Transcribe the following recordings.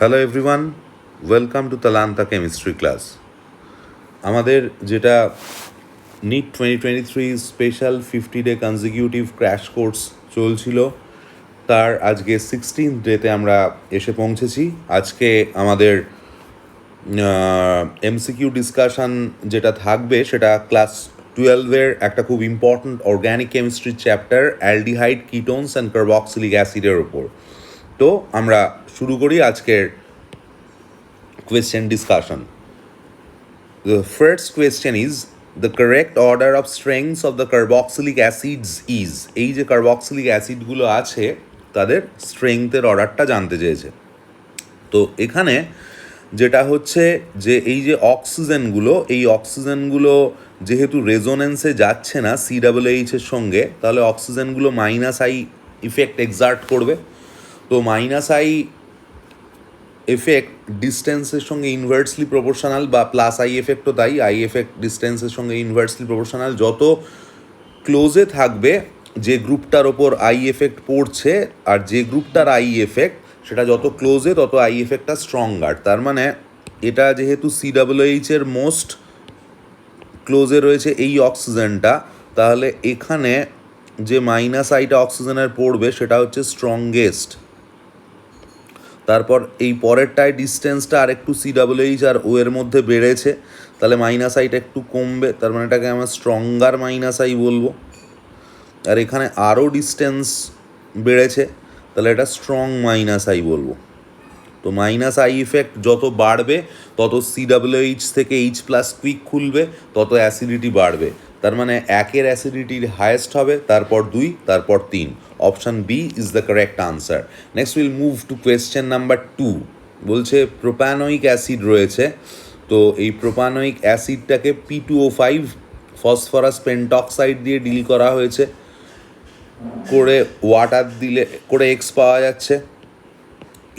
Hello everyone, welcome to Talanta chemistry class. আমাদের যেটা NEET 2023 special 50-ডে কনজিকিউটিভ ক্র্যাশ কোর্স চলছিল, তার আজকে 16th ডেতে আমরা এসে পৌঁছেছি। আজকে আমাদের এমসিকিউ ডিসকাশন যেটা থাকবে সেটা ক্লাস 12-এর একটা খুব ইম্পর্ট্যান্ট অর্গ্যানিক কেমিস্ট্রির chapter aldehyde, ketones and carboxylic অ্যাসিডের ওপর। তো আমরা শুরু করি আজকের question discussion. The first question is the correct order of strengths of the carboxylic acids is. এই যে কার্বক্সিলিক অ্যাসিডগুলো আছে তাদের স্ট্রেংথের অর্ডারটা জানতে চেয়েছে। তো এখানে যেটা হচ্ছে যে এই যে অক্সিজেনগুলো, এই অক্সিজেনগুলো যেহেতু রেজোনেন্সে যাচ্ছে না COOH-এর সঙ্গে, তাহলে অক্সিজেনগুলো মাইনাস আই ইফেক্ট এক্সার্ট করবে। তো মাইনাস আই এফেক্ট ডিস্টেন্সের সঙ্গে ইনভার্সলি প্রপোর্শনাল, বা প্লাস আই এফেক্টও তাই, আই এফেক্ট ডিস্টেন্সের সঙ্গে ইনভার্সলি প্রপোর্শনাল। যত ক্লোজে থাকবে যে গ্রুপটার ওপর আই এফেক্ট পড়ছে, আর যে গ্রুপটার আই এফেক্ট সেটা যত ক্লোজে তত আই এফেক্টটা স্ট্রঙ্গার। তার মানে এটা যেহেতু COOH-এর মোস্ট ক্লোজে রয়েছে এই অক্সিজেনটা, তাহলে এখানে যে মাইনাস আইটা অক্সিজেনের পড়বে সেটা হচ্ছে স্ট্রংগেস্ট। তারপর এই পরেরটায় ডিস্টেন্সটা আর একটু COOH আর ও এর মধ্যে বেড়েছে, তাহলে মাইনাস আইটা একটু কমবে, তার মানে এটাকে আমরা স্ট্রঙ্গার মাইনাস আই বলবো। আর এখানে আরও ডিস্টেন্স বেড়েছে, তাহলে এটা স্ট্রং মাইনাস আই বলবো। তো মাইনাস আই ইফেক্ট যত বাড়বে তত COOH থেকে H+ কুইক খুলবে, তত অ্যাসিডিটি বাড়বে। তার মানে একের অ্যাসিডিটির হায়েস্ট হবে, তারপর 2, তারপর 3। Option B is the correct answer. Next will move to question number 2। বলছে প্রোপ্যানোয়িক অ্যাসিড রয়েছে, তো এই প্রোপ্যানোয়িক অ্যাসিডটাকে P2O5 ফসফরাস পেন্টক্সাইড দিয়ে ডিল করা হয়েছে, করে ওয়াটার দিলে করে এক্স পাওয়া যাচ্ছে,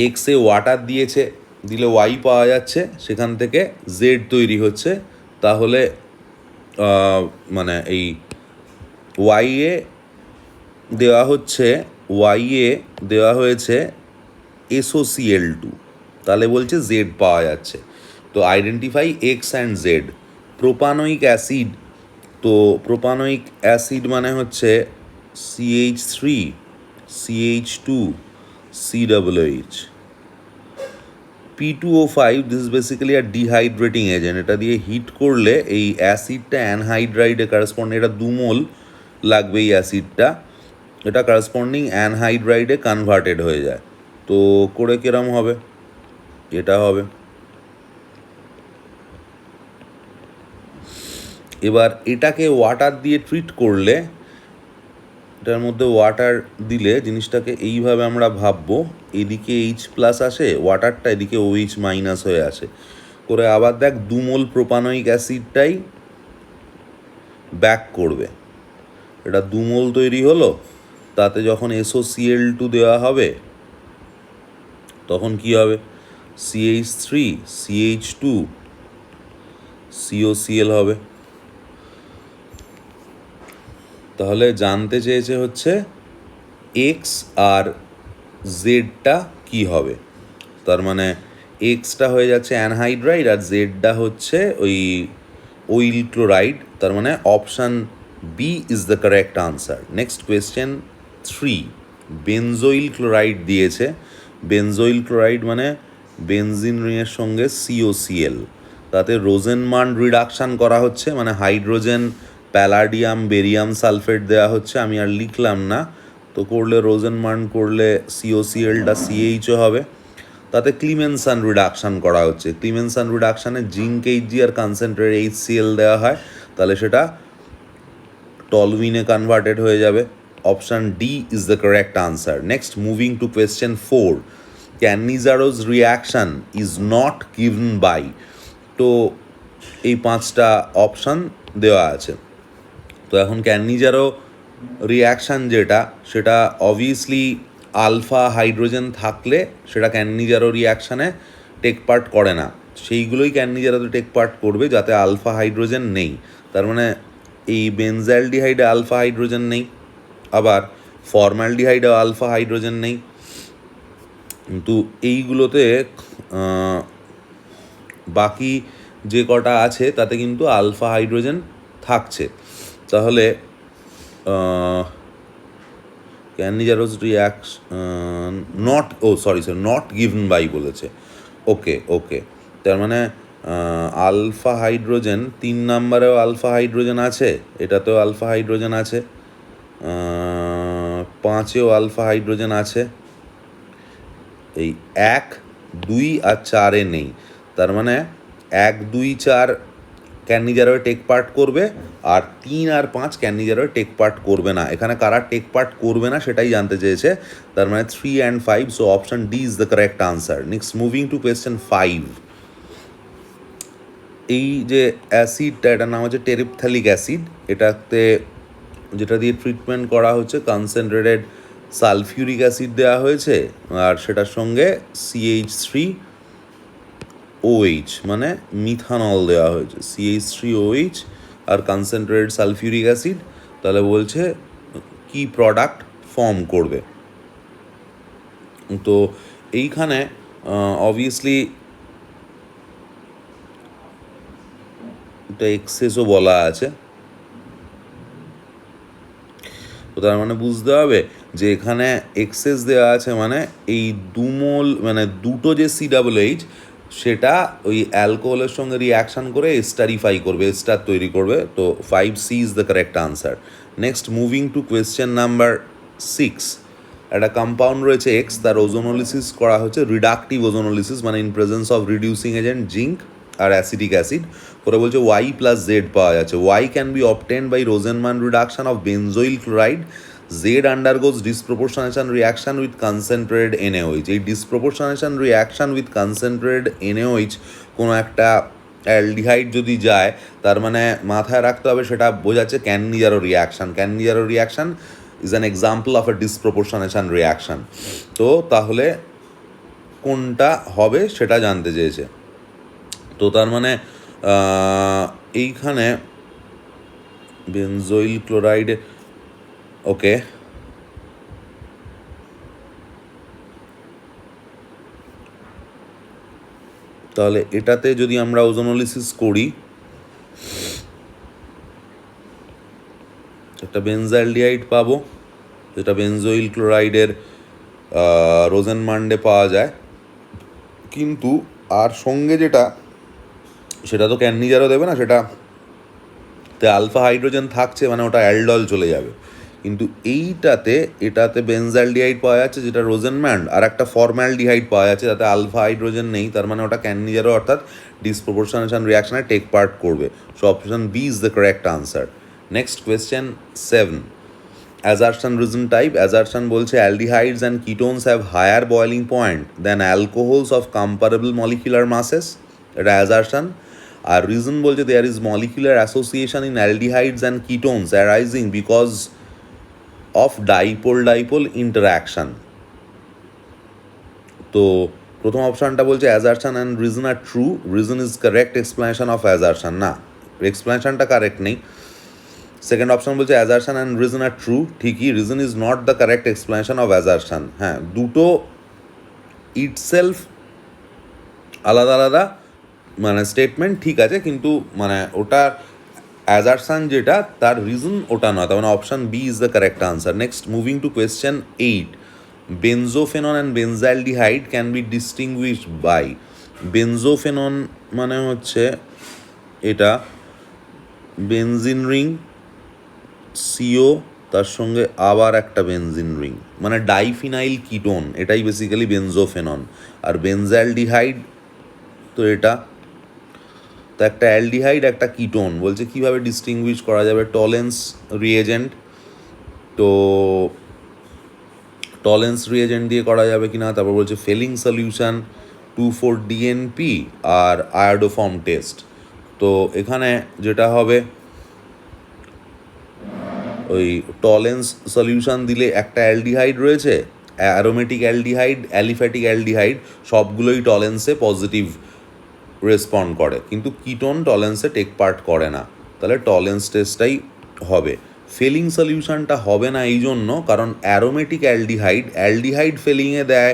এক্সে ওয়াটার দিয়েছে, দিলে ওয়াই পাওয়া যাচ্ছে, সেখান থেকে জেড তৈরি হচ্ছে। তাহলে মানে এই ওয়াইয়ে দেওয়া হয়েছে SOCl2, তাহলে বলছে জেড পাওয়া যাচ্ছে। তো identify x and Z. Propanoic acid, তো প্রোপানোয়িক অ্যাসিড মানে হচ্ছে CH3 CH2 COOH। P2O5 this is basically a dehydrating agent. এটা দিয়ে হিট করলে এই অ্যাসিডটা অ্যানহাইড্রাইডে কারেসপন্ডিং, এটা 2 মোল লাগবে এই অ্যাসিডটা, এটা কারেসপন্ডিং অ্যানহাইড্রাইডে কনভার্টেড হয়ে যায়। তো করে কিরম হবে? এটা হবে। এবার এটাকে ওয়াটার দিয়ে ট্রিট করলে, এটার মধ্যে ওয়াটার দিলে জিনিসটাকে এইভাবে আমরা ভাববো, এদিকে H+ আসে ওয়াটারটা, এদিকে OH- হয়ে আসে, করে আবার দেখ 2 মোল প্রোপানোয়িক অ্যাসিডটাই ব্যাক করবে, এটা 2 মোল তৈরি হলো। তাতে যখন SOCl2 দেওয়া হবে তখন কি হবে? CH3 CH2 COCl হবে। তাহলে জানতে চেয়েছে হচ্ছে এক্স আর জেডটা কি হবে। তার মানে এক্সটা হয়ে যাচ্ছে অ্যানহাইড্রাইড আর জেডটা হচ্ছে ওই অয়েল ক্লোরাইড। তার মানে option B is the correct answer. Next question 3, benzoyl chloride দিয়েছে। বেনজোইল ক্লোরাইড মানে বেনজিন রিংয়ের সঙ্গে COCl, তাতে রোজেনমান রিডাকশান করা হচ্ছে, মানে হাইড্রোজেন প্যালাডিয়াম বেরিয়াম সালফেট দেওয়া হচ্ছে। আমি আর লিখলাম না, তো করলে রোজেনমান করলে COClটা CHও হবে। তাতে ক্লিমেনসান রিডাকশান করা হচ্ছে। ক্লিমেনসান রিডাকশানে জিঙ্ক Hg আর কনসেন্ট্রেট HCl দেওয়া হয়, তাহলে সেটা টলুইনে কনভার্টেড হয়ে যাবে। Option D is the correct answer. Next moving to question 4, Cannizzaro's reaction is not given by. তো এই 5টা অপশান দেওয়া আছে। তো এখন ক্যানিজারো রিয়াকশান যেটা, সেটা অবভিয়াসলি আলফা হাইড্রোজেন থাকলে সেটা ক্যানিজারো রিয়াকশানে টেক পার্ট করে না, সেইগুলোই ক্যানিজারোতে টেক পার্ট করবে যাতে আলফা হাইড্রোজেন নেই। তার মানে এই বেনজালডিহাইডে আলফা হাইড্রোজেন নেই, আবার ফর্মালডিহাইডেও আলফা হাইড্রোজেন নেই। কিন্তু এইগুলোতে বাকি যে কটা আছে তাতে কিন্তু আলফা হাইড্রোজেন থাকছে। তাহলে ক্যান্ডিজারোস রিয়াকশন নট গিভেন বাই বলেছে। ওকে তার মানে আলফা হাইড্রোজেন 3 নাম্বারেও আলফা হাইড্রোজেন আছে, এটাতেও আলফা হাইড্রোজেন আছে, 5এও আলফা হাইড্রোজেন আছে, এই 1, 2 আর 4-এ নেই। তার মানে 1, 2, 4 ক্যান্ডিজারোয় টেক পার্ট করবে, আর 3 আর 5 ক্যান্ডিজারোয় টেক পার্ট করবে না। এখানে কারা টেক পার্ট করবে না সেটাই জানতে চেয়েছে। তার মানে 3 and 5, so option D is the correct answer. Next moving to question 5। এই যে অ্যাসিডটা, এটার নাম হচ্ছে টেরিপথ্যালিক অ্যাসিড। এটাতে যেটা দিয়ে ট্রিটমেন্ট করা হচ্ছে, কনসেন্ট্রেটেড সালফিউরিক অ্যাসিড দেওয়া হয়েছে, আর সেটার সঙ্গে CH3OH মানে মিথানল দেওয়া হয়েছে, CH3OH আর কনসেন্ট্রেটেড সালফিউরিক অ্যাসিড। তাহলে বলছে কি প্রোডাক্ট ফর্ম করবে। তো এইখানে অবভিয়াসলি এটা এক্সেসও বলা আছে, তো তার মানে বুঝতে হবে যে এখানে এক্সেস দেওয়া আছে, মানে এই মানে দুটো যে COOH সেটা ওই অ্যালকোহলের সঙ্গে রিয়াকশান করে এস্টারিফাই করবে, এস্টার তৈরি করবে। তো 5C is the correct answer. Next moving to question number 6। একটা কম্পাউন্ড রয়েছে X, তার ওজোনোলিসিস করা হচ্ছে, রিডাকটিভ ওজোনোলিসিস, মানে in presence of reducing agent zinc আর অ্যাসিটিক অ্যাসিড করে বলছে Y + Z পাওয়া যাচ্ছে। Y can be obtained by Rosenmund reduction of benzoyl chloride, Z undergoes disproportionation reaction with concentrated NaOH। এই disproportionation reaction with concentrated NaOH কোনো একটা aldehyde যদি যায়, তার মানে মাথায় রাখতে হবে সেটা বোঝাচ্ছে Cannizzaro reaction. Cannizzaro reaction is an example of a disproportionation reaction. তো তাহলে কোনটা হবে সেটা জানতে চেয়েছে। তো তার মানে এইখানে বেনজোইল ক্লোরাইড, ওকে, তাহলে এটাতে যদি আমরা ওজোনোলিসিস করি, একটা বেনজালডিহাইড পাবো, যেটা বেনজোইল ক্লোরাইডের রোজেনমান্ডে পাওয়া যায়, কিন্তু আর সঙ্গে যেটা সেটা তো ক্যান্ডিজারও দেবে না, সেটাতে আলফা হাইড্রোজেন থাকছে, মানে ওটা অ্যালডল চলে যাবে। কিন্তু এটাতে বেনজালডিহাইড পাওয়া যাচ্ছে যেটা রোজেনম্যান্ড, আর একটা ফর্মালডিহাইড পাওয়া যাচ্ছে যাতে আলফা হাইড্রোজেন নেই, তার মানে ওটা ক্যান্ডিজারও অর্থাৎ ডিসপ্রপোর্শনেশন রিয়াকশনে টেক পার্ট করবে। So option B is the correct answer. Next question 7। Assertion reason type. Assertion বলছে aldehydes and ketones have higher boiling point than alcohols of comparable molecular masses, এটা assertion. আর reason বলছে there is molecular association in aldehydes and ketones arising because of dipole interaction. তো প্রথম অপশানটা বলছে assertion and reason are true, reason is correct explanation of assertion, না, এক্সপ্লেনেশনটা correct নেই। সেকেন্ড অপশন বলছে assertion and reason are true, ঠিকই, reason is not the correct explanation of assertion. হ্যাঁ, দুটো ইটসেলফ আলাদা আলাদা মানে স্টেটমেন্ট, ঠিক আছে, কিন্তু মানে ওটা অ্যাজারশন যেটা তার রিজন ওটা নয়, তার মানে option B is the correct answer. Next moving to question 8। Benzophenone and benzaldehyde can be distinguished by. Benzophenone মানে হচ্ছে এটা বেনজিন রিং, CO, তার সঙ্গে আবার একটা বেনজিন রিং, মানে ডাইফিনাইল কিটোন, এটাই বেসিক্যালি বেনজোফেনন। আর বেনজালডিহাইড তো এটা তো একটা অ্যালডিহাইড একটা কিটোন, বলছে কীভাবে ডিস্টিংগুইশ করা যাবে, টলেন্স রিয়েজেন্ট। তো টলেন্স রিয়েজেন্ট দিয়ে করা যাবে কিনা, তারপর বলছে ফেলিং সলিউশন 2,4-DNP আর আয়োডোফর্ম টেস্ট। তো এখানে যেটা হবে ওই টলেন্স সলিউশন দিলে একটা অ্যালডিহাইড রয়েছে, অ্যারোমেটিক অ্যালডিহাইড, অ্যালিফ্যাটিক অ্যালডিহাইড, সবগুলোই টলেন্সে পজিটিভ রেসপন্ড করে, কিন্তু কিটোন টলেন্সে টেক পার্ট করে না, তাহলে টলেন্স টেস্টটাই হবে। ফেলিং সলিউশনটা হবে না এই জন্য কারণ অ্যারোমেটিক অ্যালডিহাইড ফেলিংয়ে দেয়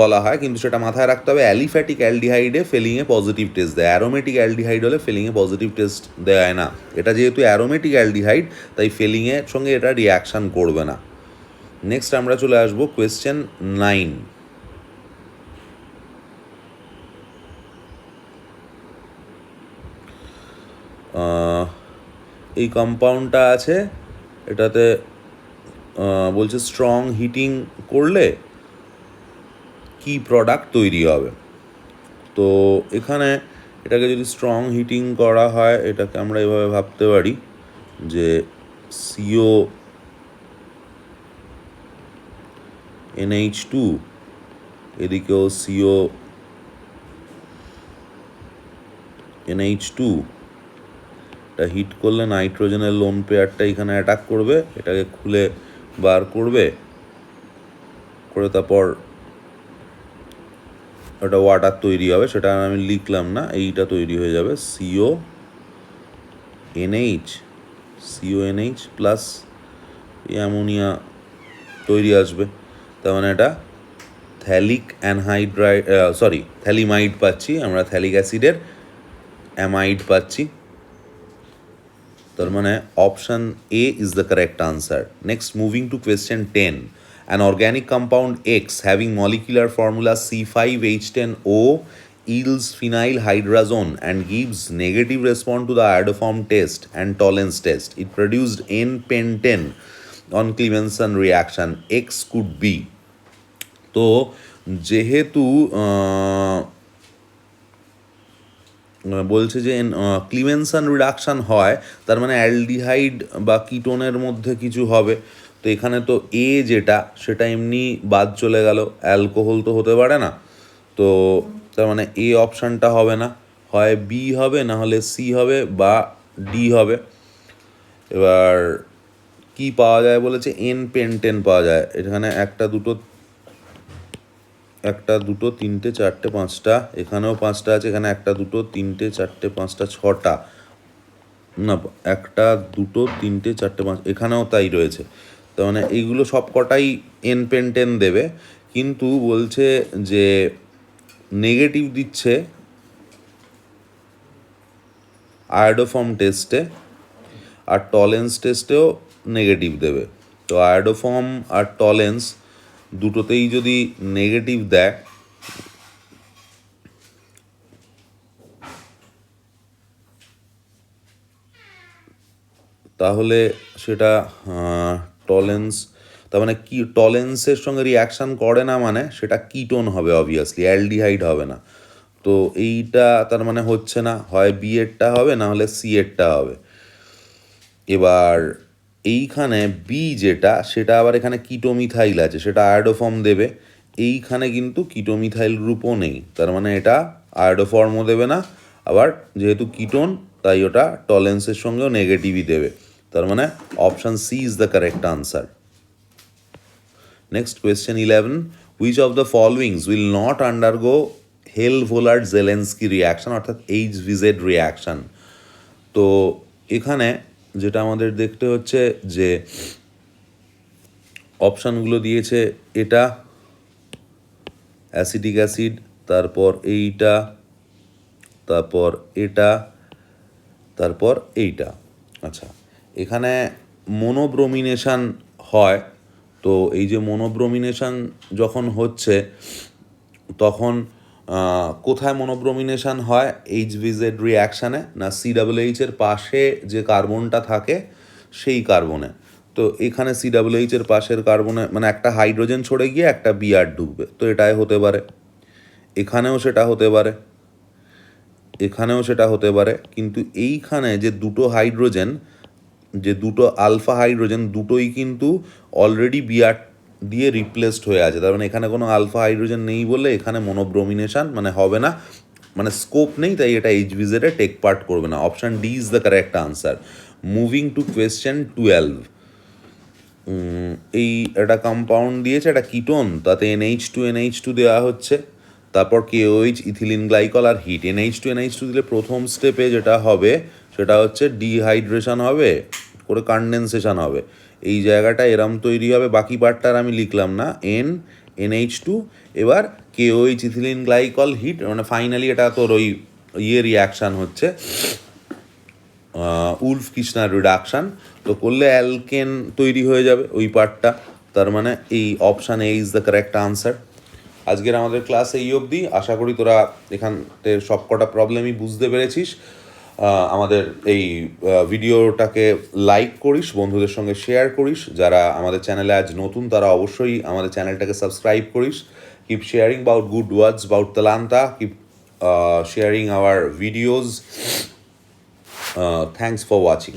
বলা হয়, কিন্তু সেটা মাথায় রাখতে হবে অ্যালিফ্যাটিক অ্যালডিহাইডে ফেলিংয়ে পজিটিভ টেস্ট দেয়, অ্যারোমেটিক অ্যালডিহাইড হলে ফেলিংয়ে পজিটিভ টেস্ট দেয় না। এটা যেহেতু অ্যারোমেটিক অ্যালডিহাইড তাই ফেলিংয়ের সঙ্গে এটা রিয়াকশান করবে না। নেক্সট আমরা চলে আসবো কোয়েশ্চেন 9। এই কম্পাউন্ডটা আছে, এটাতে বলছে স্ট্রং হিটিং করলে কি প্রোডাক্ট তৈরি হবে। তো এখানে এটাকে যদি স্ট্রং হিটিং করা হয়, এটাকে আমরা এভাবে ভাবতে পারি যে CO NH2, এদিকেও CO NH2, এটা হিট করলে নাইট্রোজেনের লোন পেয়ারটা এখানে অ্যাটাক করবে, এটাকে খুলে বার করবে, করে তারপর একটা ওয়াটার তৈরি হবে, সেটা আমি লিখলাম না, এইটা তৈরি হয়ে যাবে CONH প্লাস অ্যামোনিয়া তৈরি আসবে। তার মানে এটা থ্যালিমাইড পাচ্ছি আমরা, থ্যালিক অ্যাসিডের অ্যামাইড পাচ্ছি। তার মানে option A is the correct answer. Next, moving to question 10. An organic compound X having molecular formula C5H10O yields phenyl hydrazone and gives negative response to the iodoform test and tolerance test. It produced N-pentane on Clemenson reaction. X could be. তো যেহেতু বলছে যে Clemmensen reduction হয়, তার মানে aldehyde বা কিটোনের মধ্যে কিছু হবে। তো এখানে তো এ যেটা সেটা এমনি বাদ চলে গেল, অ্যালকোহল তো হতে পারে না। তো তার মানে এ অপশানটা হবে না, হয় বি হবে, না হলে সি হবে, বা ডি হবে। এবার কি পাওয়া যায় বলেছে, N-pentane পাওয়া যায়। এখানে একটা দুটো তিনটে চারটে পাঁচটা, এখানেও পাঁচটা আছে, এখানে একটা দুটো তিনটে চারটে পাঁচটা ছটা, না একটা দুটো তিনটে চারটে পাঁচ, এখানেও তাই রয়েছে। তার মানে এইগুলো সব কটাই N-pentane দেবে, কিন্তু বলছে যে নেগেটিভ দিচ্ছে আয়োডোফর্ম টেস্টে, আর টলেন্স টেস্টেও নেগেটিভ দেবে। তো আয়োডোফর্ম আর টলেন্স দুটোতেই যদি নেগেটিভ দেয়, তাহলে সেটা টলেন্স, তার মানে কি টলেন্সের সঙ্গে রিয়াকশান করে না, মানে সেটা কিটোন হবে অবভিয়াসলি, অ্যালডিহাইড হবে না। তো এইটা তার মানে হচ্ছে না, হয় বি এরটা হবে, না হলে সি এরটা হবে। এবার এইখানে বি যেটা, সেটা আবার এখানে কিটোমিথাইল আছে, সেটা আয়োডোফর্ম দেবে। এইখানে কিন্তু কিটোমিথাইল গ্রুপও নেই, তার মানে এটা আয়োডোফর্মও দেবে না, আবার যেহেতু কিটোন তাই ওটা টলেন্সের সঙ্গেও নেগেটিভই দেবে। তার মানে option C is the correct answer. Next question 11. Which of the followings will not undergo Hell Volhard Zelinsky reaction, অর্থাৎ HVZ রিয়াকশান। তো এখানে যেটা আমাদের দেখতে হচ্ছে যে অপশানগুলো দিয়েছে, এটা অ্যাসিটিক অ্যাসিড, তারপর এইটা, তারপর এটা, তারপর এইটা। আচ্ছা, এখানে মোনোব্রোমিনেশান হয়। তো এই যে মোনোব্রোমিনেশান যখন হচ্ছে, তখন কোথায় মোনোব্রোমিনেশান হয় HVZ রিয়াকশানে, না COOH এর পাশে যে কার্বনটা থাকে সেই কার্বনে। তো এখানে COOH এর পাশের কার্বনে মানে একটা হাইড্রোজেন ছড়ে গিয়ে একটা বিআর ঢুকবে, তো এটাই হতে পারে। এখানেও সেটা হতে পারে, এখানেও সেটা হতে পারে, কিন্তু এইখানে যে দুটো হাইড্রোজেন, যে দুটো আলফা হাইড্রোজেন, দুটোই কিন্তু অলরেডি বিআর দিয়ে রিপ্লেসড হয়ে আছে। তার মানে এখানে কোনো আলফা হাইড্রোজেন নেই বলে এখানে মোনোব্রোমিনেশান মানে হবে না, মানে স্কোপ নেই, তাই এটা HVZ-এ টেক পার্ট করবে না। Option D is the correct answer. Moving to question 12. এই একটা কম্পাউন্ড দিয়েছে, একটা কিটোন, তাতে NH2 দেওয়া হচ্ছে, তারপর KOH, ইথিলিন গ্লাইকল আর হিট। NH2 দিলে প্রথম স্টেপে যেটা হবে সেটা হচ্ছে ডিহাইড্রেশন হবে, করে কনডেনসেশন হবে, এই জায়গাটা এরম তৈরি হবে। বাকি পার্টটার আমি লিখলাম না, NH2, এবার KOH ইথিলিন গ্লাইকল হিট, মানে ফাইনালি এটা তোর ওই রিয়াকশান হচ্ছে উলফ কিষনার রিডাকশান, তো করলে অ্যালকেন তৈরি হয়ে যাবে ওই পার্টটা। তার মানে এই option A is the correct answer. আজকের আমাদের ক্লাস এই অবধি। আশা করি তোরা এখানতে সবকটা প্রবলেমই বুঝতে পেরেছিস। আমাদের এই ভিডিওটাকে লাইক করিস, বন্ধুদের সঙ্গে শেয়ার করিস। যারা আমাদের চ্যানেলে আজ নতুন তারা অবশ্যই আমাদের চ্যানেলটাকে সাবস্ক্রাইব করিস। Keep sharing about good words about Talanta, keep sharing our videos. Thanks for watching.